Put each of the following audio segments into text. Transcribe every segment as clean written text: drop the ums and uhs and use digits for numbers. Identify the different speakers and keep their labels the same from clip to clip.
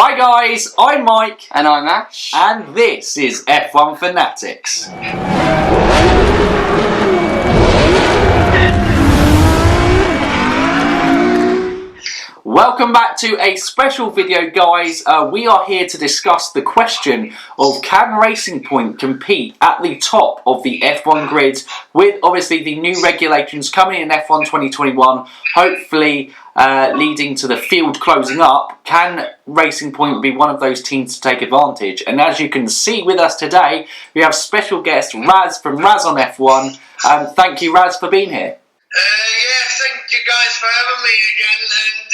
Speaker 1: Hi guys, I'm Mike.
Speaker 2: And I'm Ash.
Speaker 1: And this is F1 Fanatics. Welcome back to a special video, guys. We are here to discuss the question of can Racing Point compete at the top of the F1 grid with obviously the new regulations coming in F1 2021, hopefully leading to the field closing up. Can Racing Point be one of those teams to take advantage? And as you can see with us today, we have special guest Raz from Raz on F1. Thank you, Raz, for being here.
Speaker 3: Thank you guys for having me again, and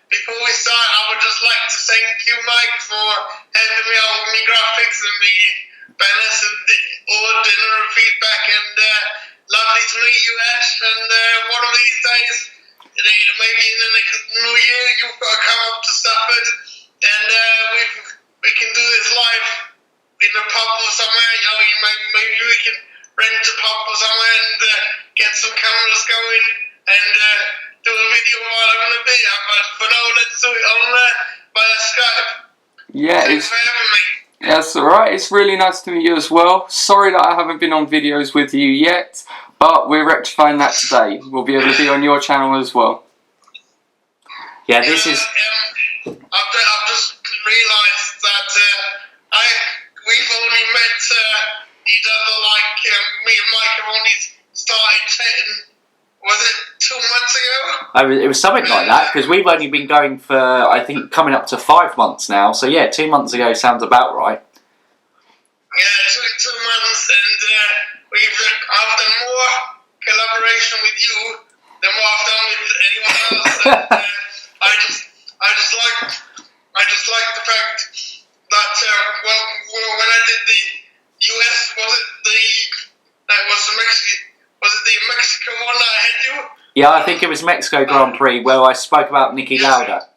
Speaker 3: before we start I would just like to thank you, Mike, for helping me out with my graphics and my banners and all the general feedback, and lovely to meet you, Ash, and one of these days, maybe in the next new year, you've got to come up to Stafford and we can do this live in a pub or somewhere, maybe we can rent a pub or somewhere and get some cameras going and do a video while I'm going to be here. But for now, let's do it on via Skype.
Speaker 2: Yeah,
Speaker 3: Thanks for having me.
Speaker 2: That's alright. It's really nice to meet you as well. Sorry that I haven't been on videos with you yet, but we're rectifying that today. We'll be able to be on your channel as well.
Speaker 1: Yeah, this is...
Speaker 3: I've just realised that we've only met each other, me and Mike have only started chatting, was it 2 months ago?
Speaker 1: It was something like that, because we've only been going for, I think, coming up to 5 months now. So yeah, 2 months ago sounds about right.
Speaker 3: Yeah, 2 months, and I've done more collaboration with you than what I've done with anyone else. And, I just like the fact that when I did the US, was it the Mexican one that I had you?
Speaker 1: Yeah, I think it was Mexico Grand Prix where I spoke about Niki Lauda.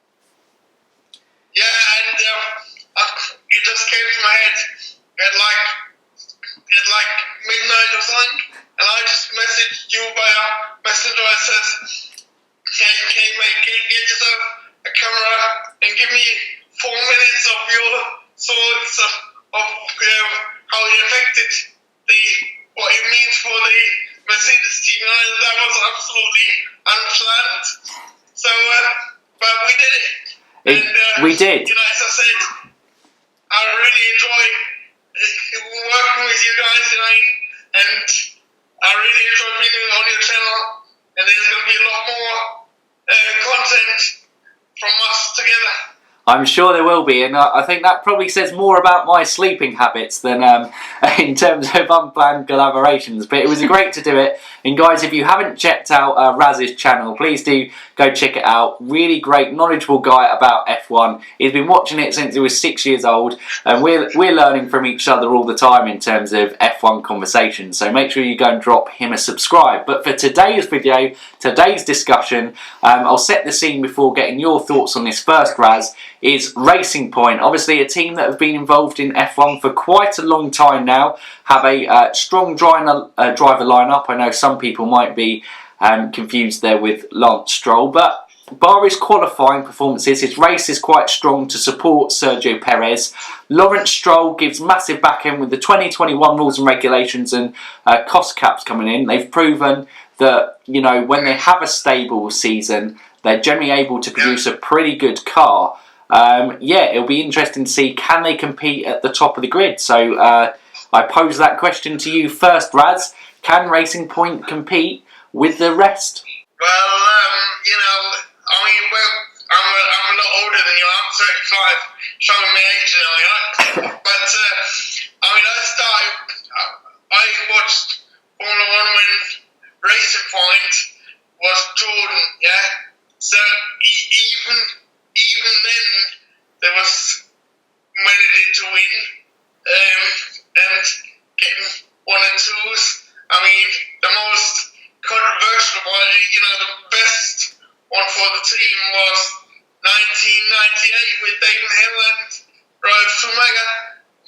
Speaker 3: Yeah, and it just came to my head at like midnight or something, and I just messaged you via messenger. I said, "Can you get yourself a camera and give me 4 minutes of your thoughts of how it affected what it means for the Mercedes team?" And that was absolutely unplanned. So, but we did it.
Speaker 1: We did.
Speaker 3: As I said, I really enjoy working with you guys, and I really enjoy being on your channel. And there's going to be a lot more content from us together.
Speaker 1: I'm sure there will be, and I think that probably says more about my sleeping habits than in terms of unplanned collaborations. But it was great to do it. And guys, if you haven't checked out Raz's channel, please do go check it out. Really great, knowledgeable guy about F1. He's been watching it since he was 6 years old, and we're learning from each other all the time in terms of F1 conversations. So make sure you go and drop him a subscribe. But for today's video, today's discussion, I'll set the scene before getting your thoughts on this first, Raz. Is Racing Point, obviously a team that have been involved in F1 for quite a long time now, have a strong driver lineup. I know some people might be confused there with Lance Stroll, but bar his qualifying performances, his race is quite strong to support Sergio Perez. Lawrence Stroll gives massive backing with the 2021 rules and regulations and cost caps coming in. They've proven that, when they have a stable season, they're generally able to produce a pretty good car. It'll be interesting to see, can they compete at the top of the grid? So I pose that question to you first, Raz. Can Racing Point compete with the rest?
Speaker 3: Well, I'm a lot older than you. I'm 35, showing my age now, But, I watched Formula 1 when Racing Point was Jordan, yeah? So even then, there was managing to win and getting 1 and 2s. The most controversial one, the best one for the team was 1998 with Damon Hill and Ralf Schumacher.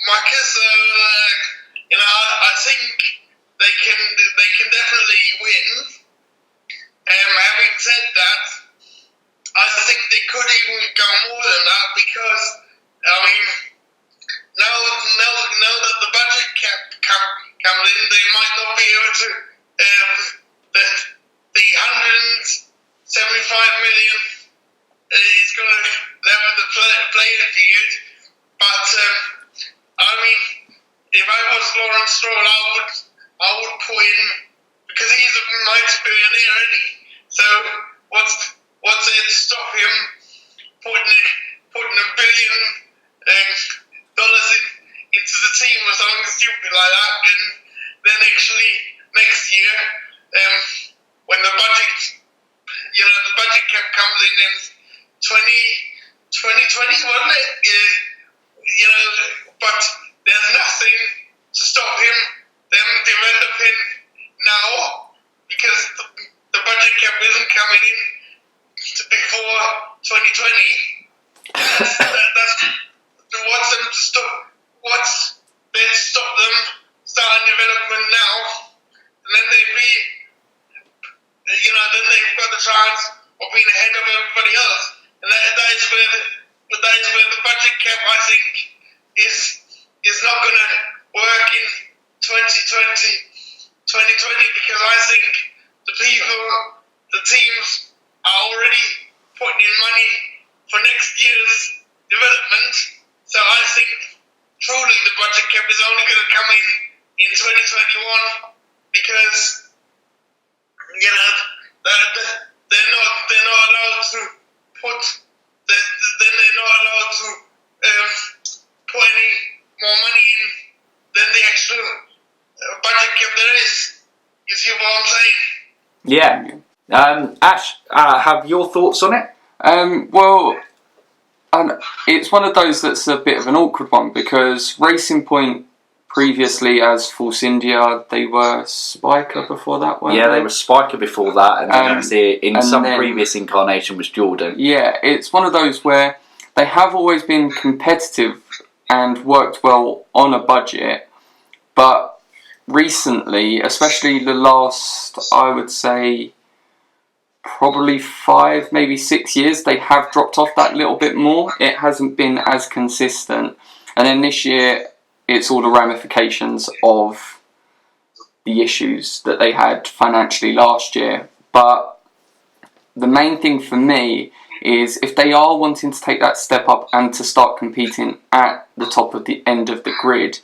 Speaker 3: I think they can definitely win. Having said that, I think they could even go more than that because playing field. But I mean, if I was Lawrence Stroll, I would put in, because he's my superior already. So what's there to stop him putting $1 billion into the team or something stupid like that? And then actually next year, when the budget cap comes in 2020, wasn't it? But there's nothing to stop them developing now, because the budget cap isn't coming in before 2020. What's there to stop them starting development now? And then they've got the chance of being ahead of everybody else. And that is where the budget cap, I think, is not going to work in 2020, because I think the teams are already putting in money for next year's development. So I think truly the budget cap is only going to come in 2021, because they're not allowed to put any more money in than the actual budget cap there is. You see what I'm saying?
Speaker 1: Yeah. Ash, have your thoughts on it?
Speaker 2: Well, it's one of those that's a bit of an awkward one, because Racing Point previously as Force India, they were Spiker before that, weren't
Speaker 1: they were Spiker before that, and then
Speaker 2: then,
Speaker 1: previous incarnation was Jordan.
Speaker 2: Yeah, it's one of those where they have always been competitive and worked well on a budget, but recently, especially the last, I would say, probably 5, maybe 6 years, they have dropped off that little bit more. It hasn't been as consistent. And then this year, it's all the ramifications of the issues that they had financially last year. But the main thing for me is, if they are wanting to take that step up and to start competing at the top of the end of the grid,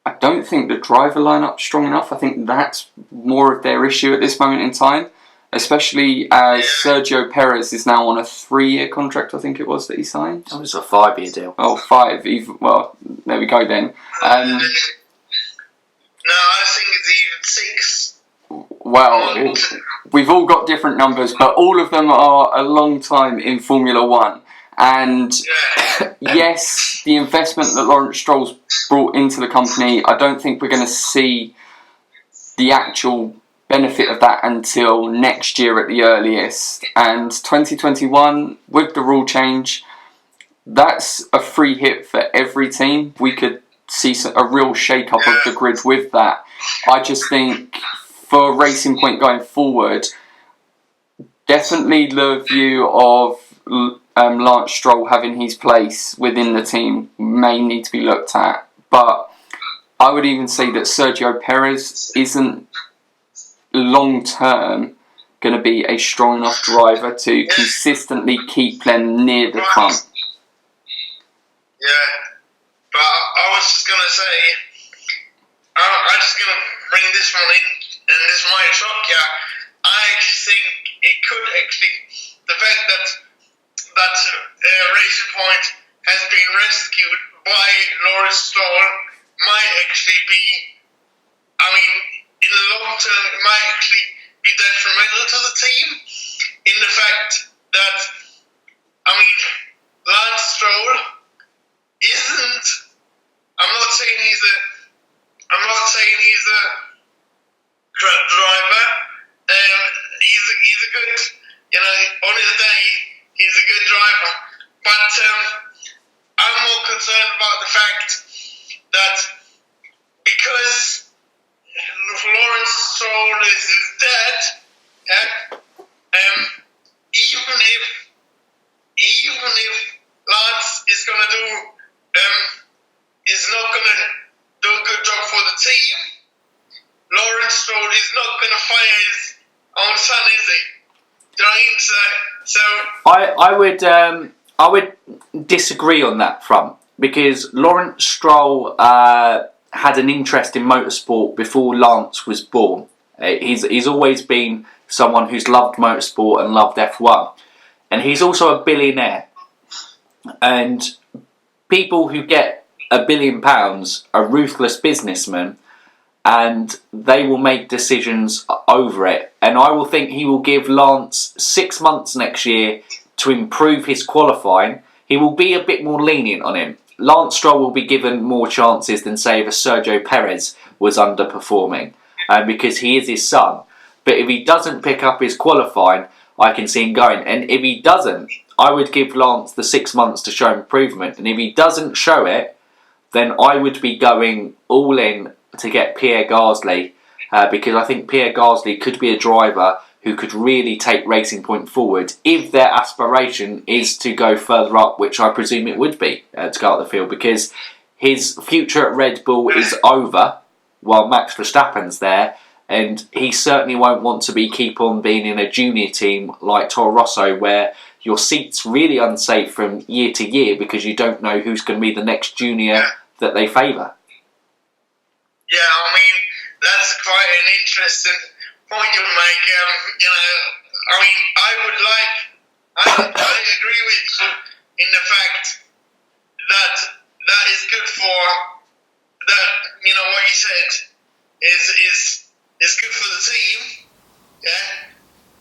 Speaker 2: I don't think the driver lineup's strong enough. I think that's more of their issue at this moment in time, especially as Sergio Perez is now on a 3-year contract, I think it was, that he signed.
Speaker 1: It was a 5-year deal.
Speaker 2: Oh, 5. Well, there we go then.
Speaker 3: No, I think it's even 6.
Speaker 2: Well, we've all got different numbers, but all of them are a long time in Formula 1. And yes, the investment that Lawrence Stroll's brought into the company, I don't think we're going to see the actual benefit of that until next year at the earliest. And 2021, with the rule change, that's a free hit for every team. We could see a real shake-up of the grid with that. I just think for Racing Point going forward, definitely the view of Lance Stroll having his place within the team may need to be looked at. But I would even say that Sergio Perez isn't long-term going to be a strong enough driver to consistently keep them near the front.
Speaker 3: Yeah, but I was just going to say, I'm just going to bring this one in, and this might shock you. I actually think it could the fact that Racing Point has been rescued by Lawrence Stroll might actually be, in the long term, it might actually be detrimental to the team, in the fact that, Lance Stroll isn't, I'm not saying he's a crap driver. He's a good, on his day, he's a good driver. But I'm more concerned about the fact that because Lawrence Stroll is dead, even if Lance is gonna is not gonna do a good job for the team, Lawrence Stroll is not gonna fire his own son, is he? Do you know what I mean?
Speaker 1: I would disagree on that front, because Lawrence Stroll had an interest in motorsport before Lance was born. He's always been someone who's loved motorsport and loved F1. And he's also a billionaire. And people who get £1 billion are ruthless businessmen, and they will make decisions over it. And I will think he will give Lance 6 months next year to improve his qualifying. He will be a bit more lenient on him. Lance Stroll will be given more chances than, say, if a Sergio Perez was underperforming, because he is his son. But if he doesn't pick up his qualifying, I can see him going. And if he doesn't, I would give Lance the 6 months to show improvement. And if he doesn't show it, then I would be going all in to get Pierre Gasly, because I think Pierre Gasly could be a driver who could really take Racing Point forward if their aspiration is to go further up, which I presume it would be, to go up the field, because his future at Red Bull is over while Max Verstappen's there, and he certainly won't want to keep on being in a junior team like Toro Rosso, where your seat's really unsafe from year to year because you don't know who's going to be the next junior that they favour.
Speaker 3: Yeah, I mean, that's quite an interesting point you make. I mean, I agree with you in the fact that that is good for that. What you said is good for the team. Yeah,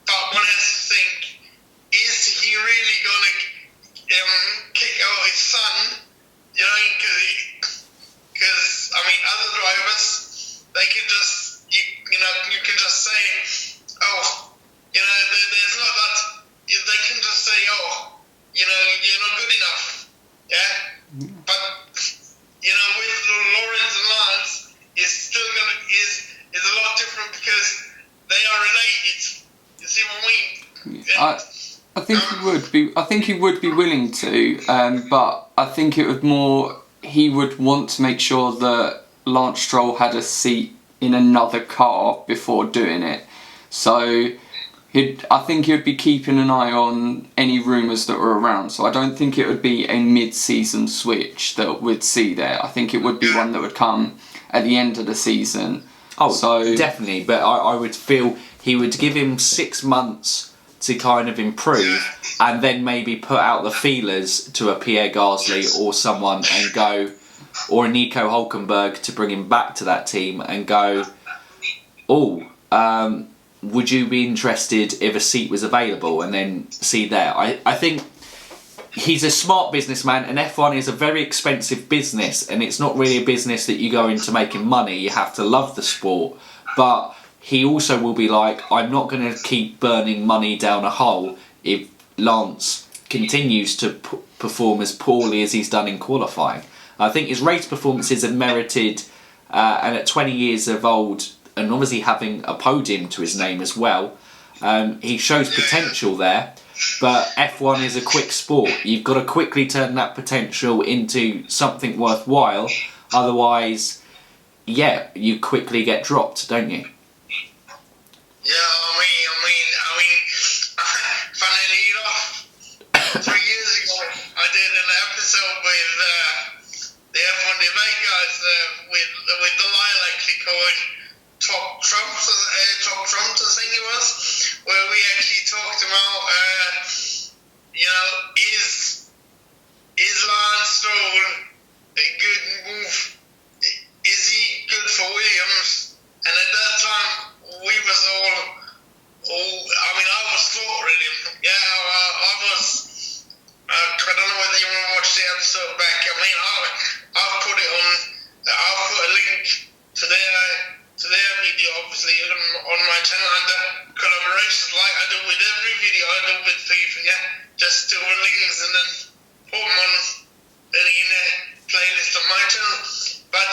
Speaker 3: but one has to think: is he really gonna kick out his son? Because I mean, other drivers, they can just you can just say, oh, there's not that. They can just say, oh, you're not good enough, yeah. But with Lawrence and Lance, it's still is a lot different because they are related. You see what I mean?
Speaker 2: I think he would be. I think he would be willing to, but I think it would more. He would want to make sure that Lance Stroll had a seat in another car before doing it. So I think he'd be keeping an eye on any rumours that were around. So I don't think it would be a mid-season switch that we'd see there. I think it would be one that would come at the end of the season.
Speaker 1: Oh, so definitely. But I would feel he would give him 6 months to kind of improve, and then maybe put out the feelers to a Pierre Gasly or someone and go, or a Nico Hulkenberg to bring him back to that team and go, would you be interested if a seat was available, and then see there. I think he's a smart businessman, and F1 is a very expensive business, and it's not really a business that you go into making money. You have to love the sport, but he also will be like, I'm not going to keep burning money down a hole if Lance continues to perform as poorly as he's done in qualifying. I think his race performances have merited, and at 20 years of old, and obviously having a podium to his name as well, he shows potential there. But F1 is a quick sport. You've got to quickly turn that potential into something worthwhile. Otherwise, you quickly get dropped, don't you?
Speaker 3: Yeah, I mean, funnily enough, 3 years ago, I did an episode with the F1 debate guys with the lilac called Top Trumps, I think it was, where we actually talked about, is Lance Stroll a good move? Is he good for Williams? And at that time, we was I was slaughtering him. Yeah, I was. I don't know whether you want to watch the episode back. I mean, I've put it on. I'll put a link to their video, obviously, on my channel under collaborations, like I do with every video I do with people. Yeah, just do links and then put them on in a playlist on my channel. But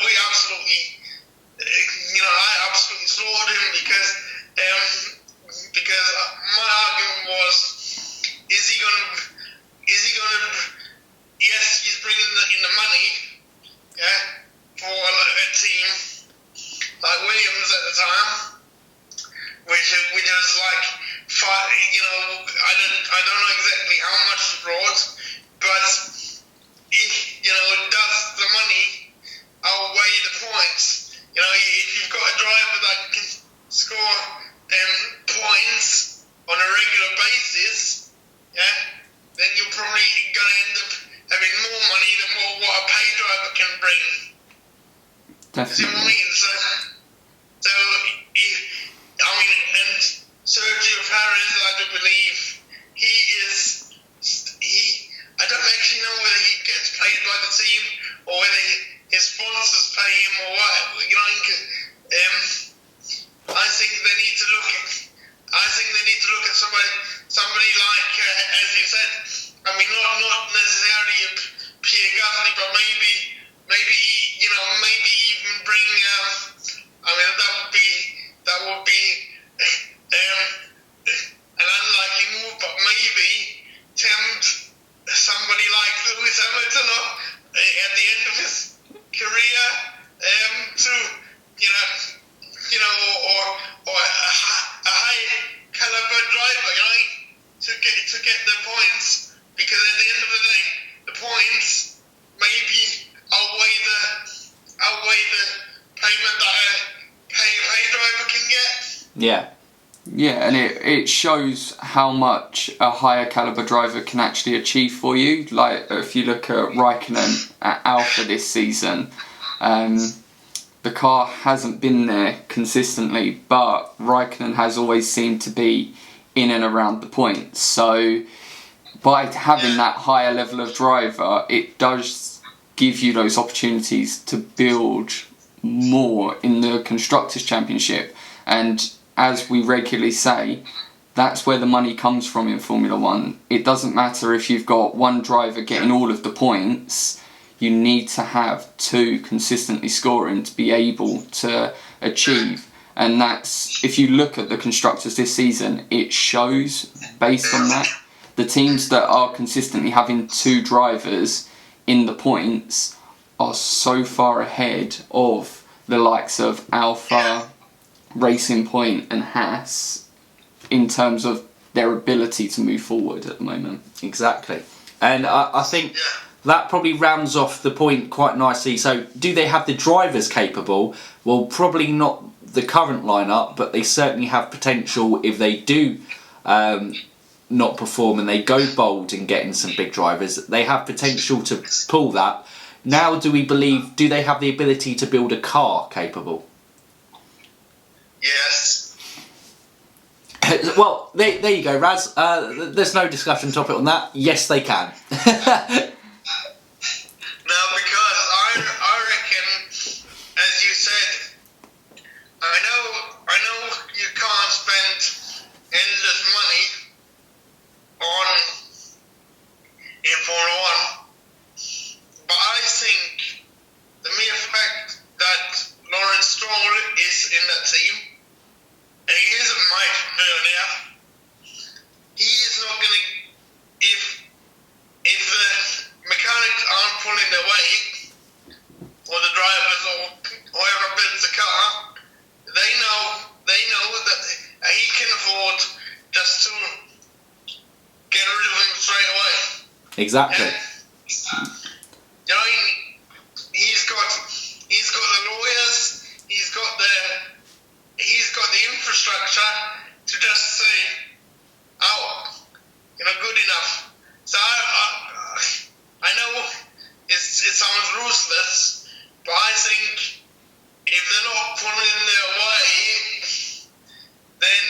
Speaker 3: we absolutely. I absolutely slaughtered him because my argument was, is he gonna? Yes, he's bringing in the money.
Speaker 2: Definitely.
Speaker 3: See what I mean? So I mean, and Sergio Perez, I do believe I don't actually know whether he gets paid by the team or whether his sponsors pay him or what. You know, I think they need to look at somebody like, as you said. I mean, not necessarily a Pierre Gasly, but maybe even bring. I mean, that would be an unlikely move, but maybe tempt somebody like Lewis Hamilton at the end of his career to or a high caliber driver, to get the points, because at the end of the day, the points maybe outweigh the payment that a pay driver can get.
Speaker 1: Yeah.
Speaker 2: Yeah, and it shows how much a higher caliber driver can actually achieve for you. Like, if you look at Raikkonen at Alpha this season, the car hasn't been there consistently, but Raikkonen has always seemed to be in and around the points. So by having that higher level of driver, it does give you those opportunities to build more in the Constructors' Championship. And as we regularly say, that's where the money comes from in Formula One. It doesn't matter if you've got one driver getting all of the points, you need to have two consistently scoring to be able to achieve. And that's, if you look at the Constructors this season, it shows based on that. The teams that are consistently having two drivers in the points are so far ahead of the likes of Alpha, Racing Point and Haas in terms of their ability to move forward at the moment.
Speaker 1: Exactly. And I think that probably rounds off the point quite nicely. So, do they have the drivers capable? Well, probably not the current lineup, but they certainly have potential if they do not perform and they go bold in getting some big drivers. They have potential to pull that. Now, do they have the ability to build a car capable?
Speaker 3: Yes.
Speaker 1: Well, there you go, Raz. There's no discussion topic on that. Yes, they can.
Speaker 3: No, because I reckon, as you said, I know you can't spend endless money in Formula One, but I think the mere fact that Lawrence Stroll is in that team, and he is a multi-millionaire, he is not going to, if the mechanics aren't pulling their weight, or the drivers or whoever builds the car, they know that he can afford just to get rid of him straight away.
Speaker 1: Exactly.
Speaker 3: You know, he's got the lawyers, he's got the infrastructure to just say, good enough. So I know it sounds ruthless, but I think if they're not pulling their weight, then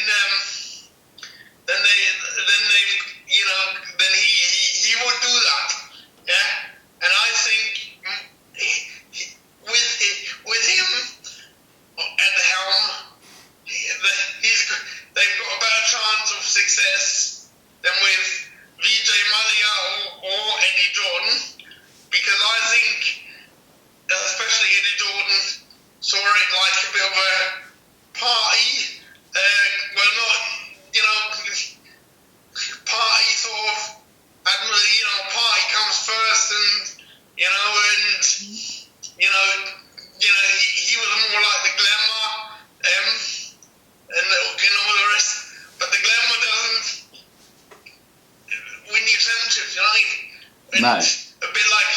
Speaker 3: he would do that. Yeah, and I think with him at the helm, they've got a better chance of success than with VJ Malia or Eddie Jordan, because I think, especially Eddie Jordan, saw it like a bit of a party. Party sort of, party comes first, and he was more like the glamour, and all the rest. But the glamour doesn't win you championships, and
Speaker 1: No.
Speaker 3: a bit like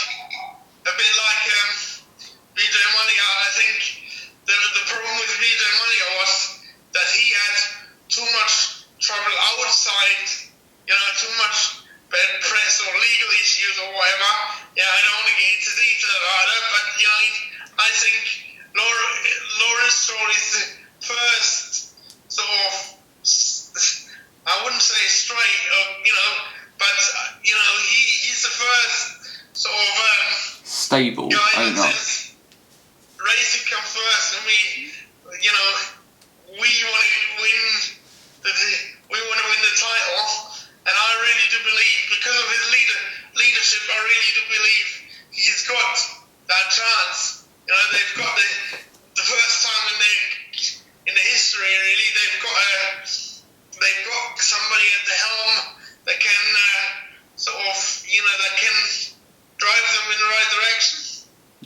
Speaker 3: VJ Malia. I think the problem with VJ Malia was that he had too much trouble outside, too much bad press or legal issues or whatever. Yeah, I don't want to get into detail about it, but I think
Speaker 2: stable owner.
Speaker 3: Since racing comes first, and we want to win the title, and I really do believe, because of his leadership, I really do believe he's got that chance. They've got the first time in the history, really, they've got somebody at the helm that can that can drive them in the right direction.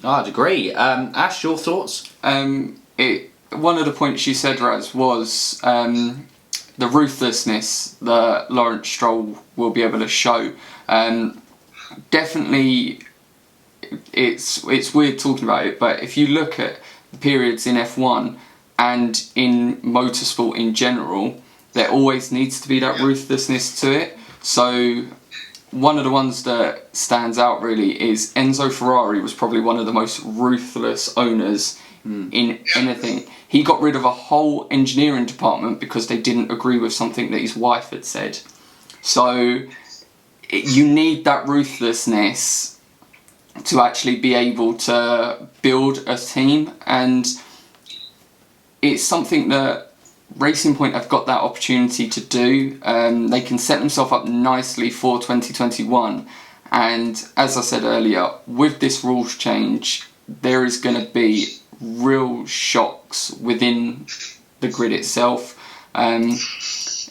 Speaker 1: I'd agree. Ash, your thoughts?
Speaker 2: One of the points you said, Raz, was the ruthlessness that Lawrence Stroll will be able to show. Definitely, it's weird talking about it, but if you look at the periods in F1 and in motorsport in general, there always needs to be that ruthlessness to it. So one of the ones that stands out really is Enzo Ferrari was probably one of the most ruthless owners in anything. He got rid of a whole engineering department because they didn't agree with something that his wife had said. So you need that ruthlessness to actually be able to build a team, and it's something that Racing Point have got that opportunity to do. They can set themselves up nicely for 2021, and as I said earlier, with this rules change, there is going to be real shocks within the grid itself. When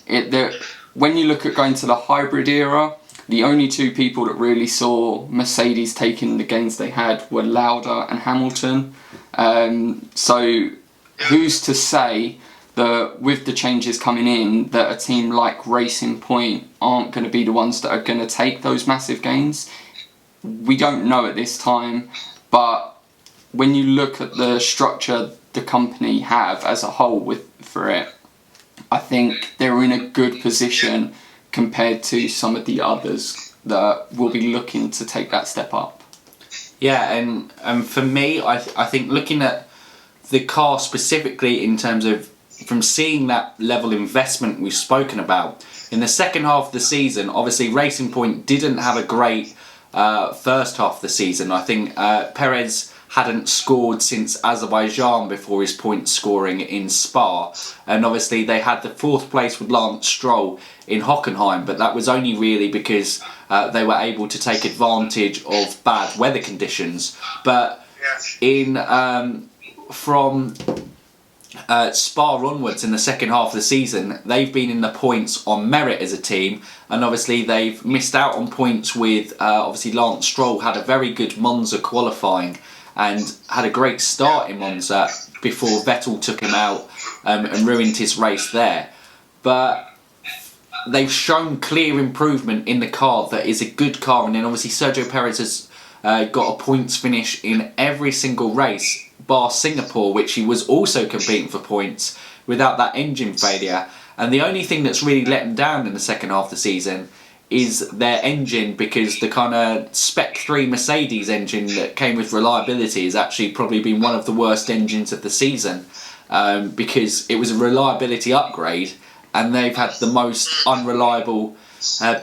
Speaker 2: you look at going to the hybrid era, the only two people that really saw Mercedes taking the gains they had were Lauda and Hamilton. So who's to say that with the changes coming in, that a team like Racing Point aren't going to be the ones that are going to take those massive gains? We don't know at this time, but when you look at the structure the company have as a whole for it, I think they're in a good position compared to some of the others that will be looking to take that step up.
Speaker 1: Yeah, and for me, I think looking at the car specifically in terms of from seeing that level of investment we've spoken about, in the second half of the season, obviously Racing Point didn't have a great first half of the season. I think Perez hadn't scored since Azerbaijan before his point scoring in Spa, and obviously they had the fourth place with Lance Stroll in Hockenheim, but that was only really because they were able to take advantage of bad weather conditions. But from Spa onwards in the second half of the season, they've been in the points on merit as a team, and obviously they've missed out on points with obviously Lance Stroll had a very good Monza qualifying and had a great start in Monza before Vettel took him out and ruined his race there. But they've shown clear improvement in the car that is a good car, and then obviously Sergio Perez has got a points finish in every single race bar Singapore, which he was also competing for points without that engine failure. And the only thing that's really let them down in the second half of the season is their engine, because the kind of Spec 3 Mercedes engine that came with reliability has actually probably been one of the worst engines of the season, because it was a reliability upgrade and they've had the most unreliable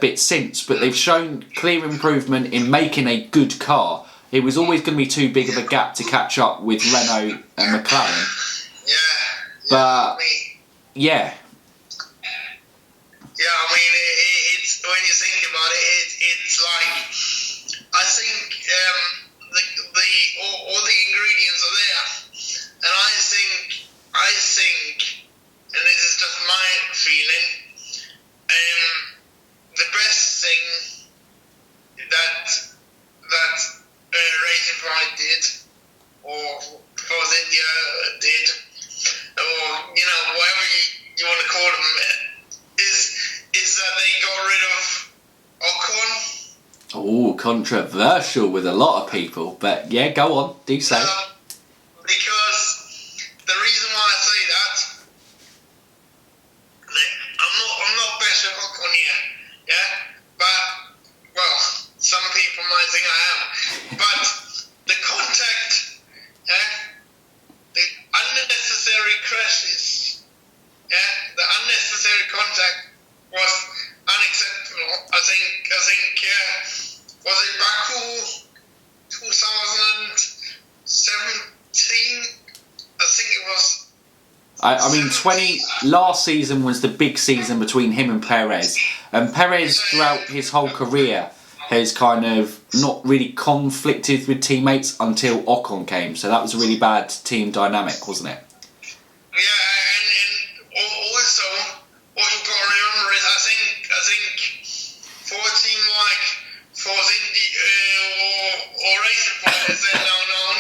Speaker 1: bit since. But they've shown clear improvement in making a good car. It was always going to be too big of a gap to catch up with Renault and McLaren. But yeah.
Speaker 3: Yeah, I mean, it's when you think about it, it's like I think all the ingredients are there, and I think, and this is just my feeling, the best thing that Racing Point did, or Force India did, or whatever you want to call them, is that they got rid of Ocon.
Speaker 1: Oh, controversial with a lot of people, but yeah, go on, do say.
Speaker 3: Because the reason why I say that, I'm not bashing Ocon here, yeah, but well, some people might think I am, but the contact, yeah, the unnecessary crashes, yeah, the unnecessary contact was unacceptable. I think was it Baku 2019
Speaker 1: I mean, last season was the big season between him and Perez. And Perez, throughout his whole career, has kind of not really conflicted with teammates until Ocon came. So that was a really bad team dynamic, wasn't it?
Speaker 3: Yeah, and also what you've got to remember is I think for a team like Force Indy or Racing Point, as they're now known,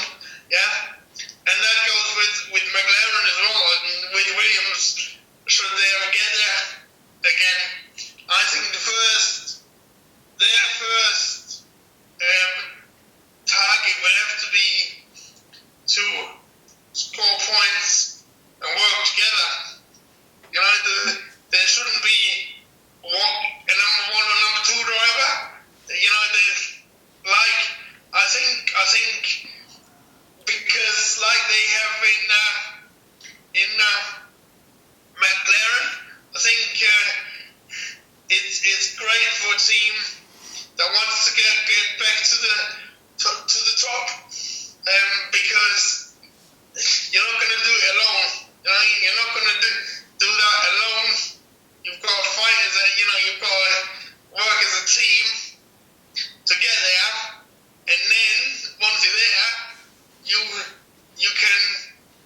Speaker 3: yeah, and that goes with McLaren as well, and with Williams, should they ever get there again. I think their first target will have to be to score points and work together. You know, there shouldn't be a number one or number two driver. You know, I think because like they have in McLaren, I think it's great for a team that wants to get back to the top, because you're not going to do it alone. You know, you're not going to do that alone. You've got to fight you've got to work as a team to get there, and then once you're there, you can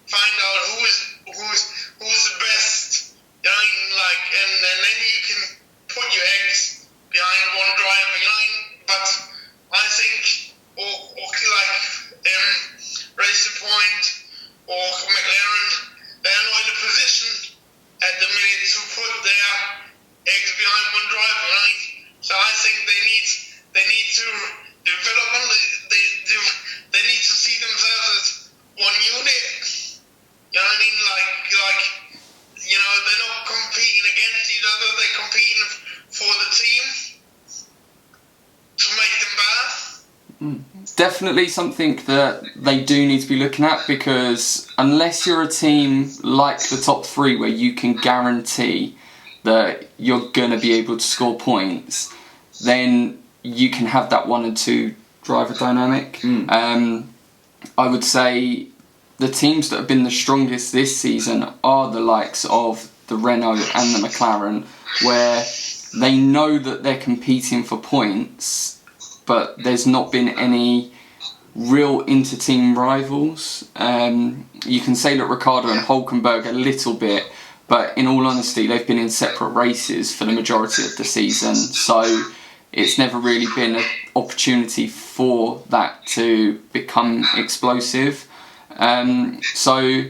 Speaker 3: find out who's the best. You know, and then you can put your eggs behind one driver. You know, but I think Racing Point or McLaren, they're not in a position at the minute to put their eggs behind one driver. You know? So I think they need to develop them. They need to see themselves as one unit. You know what I mean? They're not competing against each other. They're competing for the team to make them better.
Speaker 2: Definitely something that they do need to be looking at, because unless you're a team like the top three where you can guarantee that you're going to be able to score points, then you can have that 1 and 2 driver dynamic. I would say the teams that have been the strongest this season are the likes of the Renault and the McLaren, where they know that they're competing for points, but there's not been any real inter-team rivals. You can say that Ricciardo and Hülkenberg a little bit, but in all honesty, they've been in separate races for the majority of the season, so it's never really been an opportunity for that to become explosive. So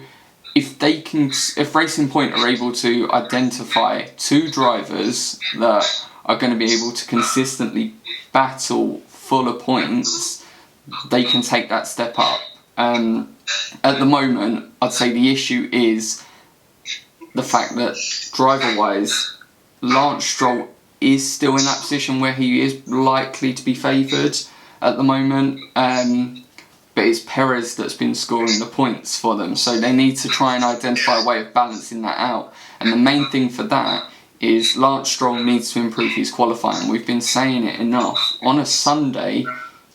Speaker 2: if Racing Point are able to identify 2 drivers that are going to be able to consistently battle fuller points, they can take that step up. At the moment, I'd say the issue is the fact that driver-wise, Lance Stroll is still in that position where he is likely to be favoured at the moment, but it's Perez that's been scoring the points for them, so they need to try and identify a way of balancing that out. And the main thing for that is Lance Stroll needs to improve his qualifying. We've been saying it enough. On a Sunday,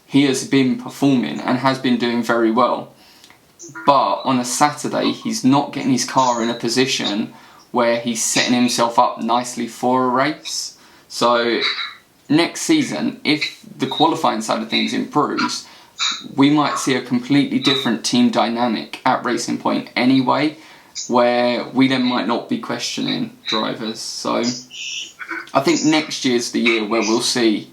Speaker 2: he has been performing and has been doing very well. But on a Saturday, he's not getting his car in a position where he's setting himself up nicely for a race. So next season, if the qualifying side of things improves, we might see a completely different team dynamic at Racing Point anyway, where we then might not be questioning drivers. So I think next year's the year where we'll see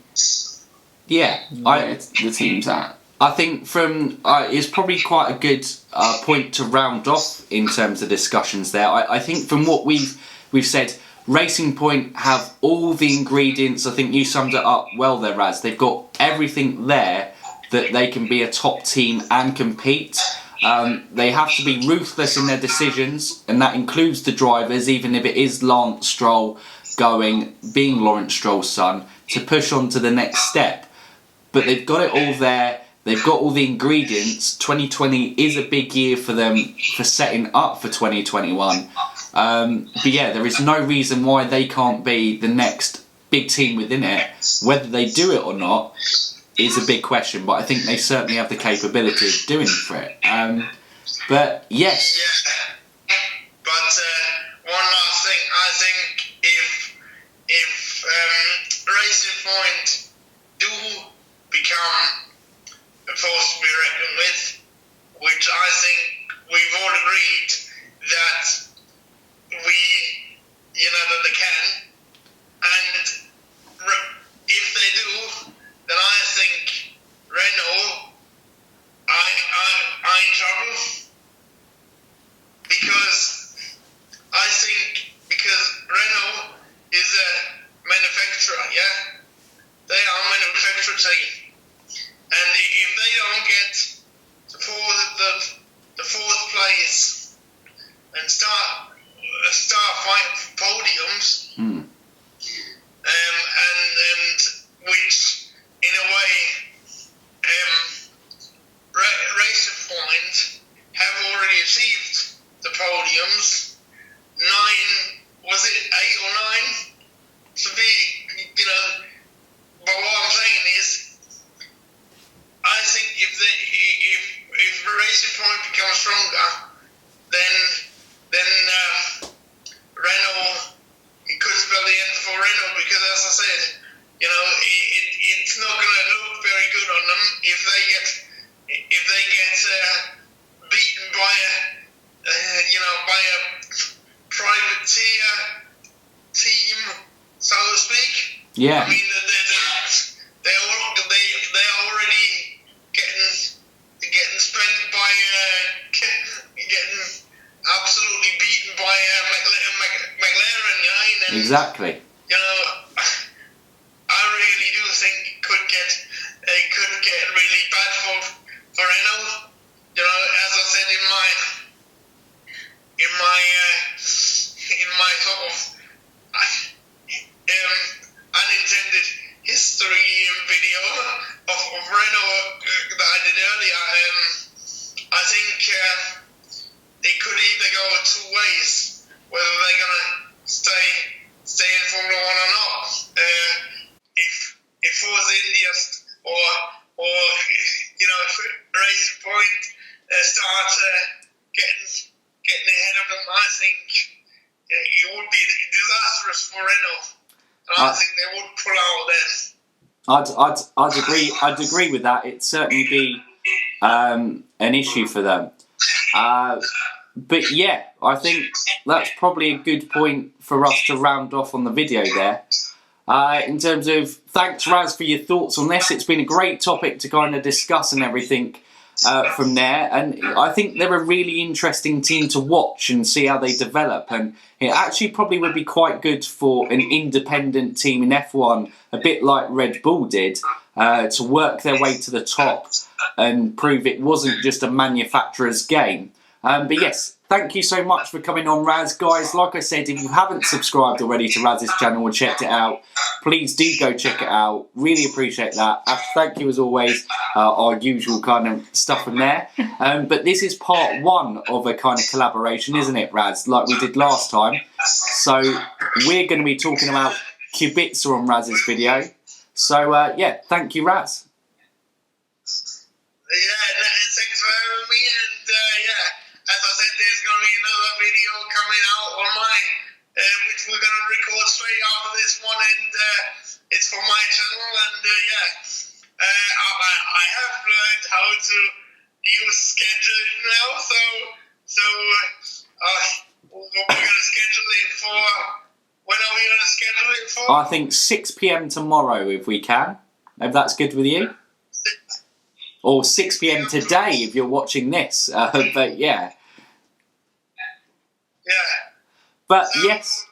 Speaker 2: where the team's at.
Speaker 1: I think it's probably quite a good point to round off in terms of discussions there. I think from what we've said, Racing Point have all the ingredients. I think you summed it up well there, Raz. They've got everything there that they can be a top team and compete. They have to be ruthless in their decisions, and that includes the drivers, even if it is Lance Stroll being Lawrence Stroll's son, to push on to the next step. But they've got it all there. They've got all the ingredients. 2020 is a big year for them for setting up for 2021. But yeah, there is no reason why they can't be the next big team within it. Whether they do it or not is a big question, but I think they certainly have the capability of doing for it. But yes.
Speaker 3: Yeah. But Racing Point do become a force to be reckoned with, which I think we've all agreed that that they can, and if they do, then I think Renault are in trouble, because I think Renault is a manufacturer, yeah? They are a manufacturer team, and if they don't get the fourth place and start fighting for podiums, and which in a way Racing Point have already achieved the podiums. 8 or 9 to be, but what I'm saying is, I think if Racing Point becomes stronger, then Renault, it could spell the end for Renault, because as I said, it's not going to look very good on them if they get beaten by a privateer team, so to speak.
Speaker 1: Yeah.
Speaker 3: I mean, they're already getting spent by getting absolutely beaten by McLaren, and
Speaker 1: Exactly.
Speaker 3: I really do think it could get really bad for Renault. As I said in my sort of unintended history video of Renault that I did earlier, I think it could either go 2 ways, whether they're gonna stay in Formula 1 or not. If Force India or if Racing Point start getting ahead of them, I think it would be disastrous for Renault. I think they would pull out then.
Speaker 1: I'd agree with that. It'd certainly be an issue for them. But yeah, I think that's probably a good point for us to round off on the video there. In terms of, thanks Raz for your thoughts on this. It's been a great topic to kind of discuss and everything from there. And I think they're a really interesting team to watch and see how they develop. And it actually probably would be quite good for an independent team in F1, a bit like Red Bull did, to work their way to the top and prove it wasn't just a manufacturer's game. But yes, thank you so much for coming on, Raz. Guys, like I said, if you haven't subscribed already to Raz's channel or checked it out, please do go check it out. Really appreciate that. Ash, thank you as always. Our usual kind of stuff from there. But this is part 1 of a kind of collaboration, isn't it, Raz? Like we did last time. So we're going to be talking about Kubica on Raz's video. So yeah, thank you, Raz.
Speaker 3: Yeah, thanks for having me, and yeah, as I said, there's going to be another video coming out on mine, which we're going to record straight after this one, and it's for my channel, and yeah, I have learned how to use scheduling now, so we're going to schedule it for, when are we going to schedule it for?
Speaker 1: I think 6 PM tomorrow, if we can, if that's good with you. Or 6 PM today if you're watching this, but yeah.
Speaker 3: Yeah.
Speaker 1: But yes,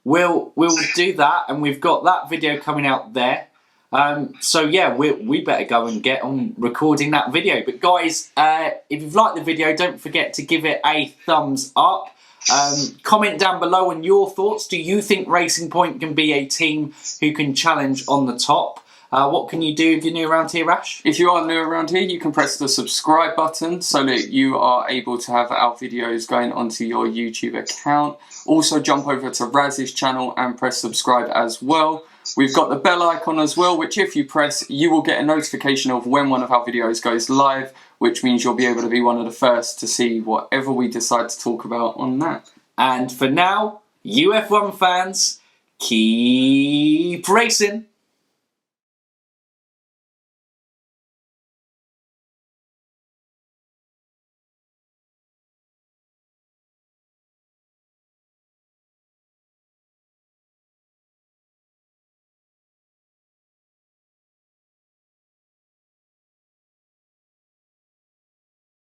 Speaker 1: we'll do that, and we've got that video coming out there. So yeah, we better go and get on recording that video. But guys, if you've liked the video, don't forget to give it a thumbs up. Comment down below on your thoughts. Do you think Racing Point can be a team who can challenge on the top? What can you do if you're new around here, Ash?
Speaker 2: If you are new around here, you can press the subscribe button so that you are able to have our videos going onto your YouTube account. Also jump over to Raz's channel and press subscribe as well. We've got the bell icon as well, which if you press, you will get a notification of when one of our videos goes live, which means you'll be able to be one of the first to see whatever we decide to talk about on that.
Speaker 1: And for now, UF1 fans, keep racing.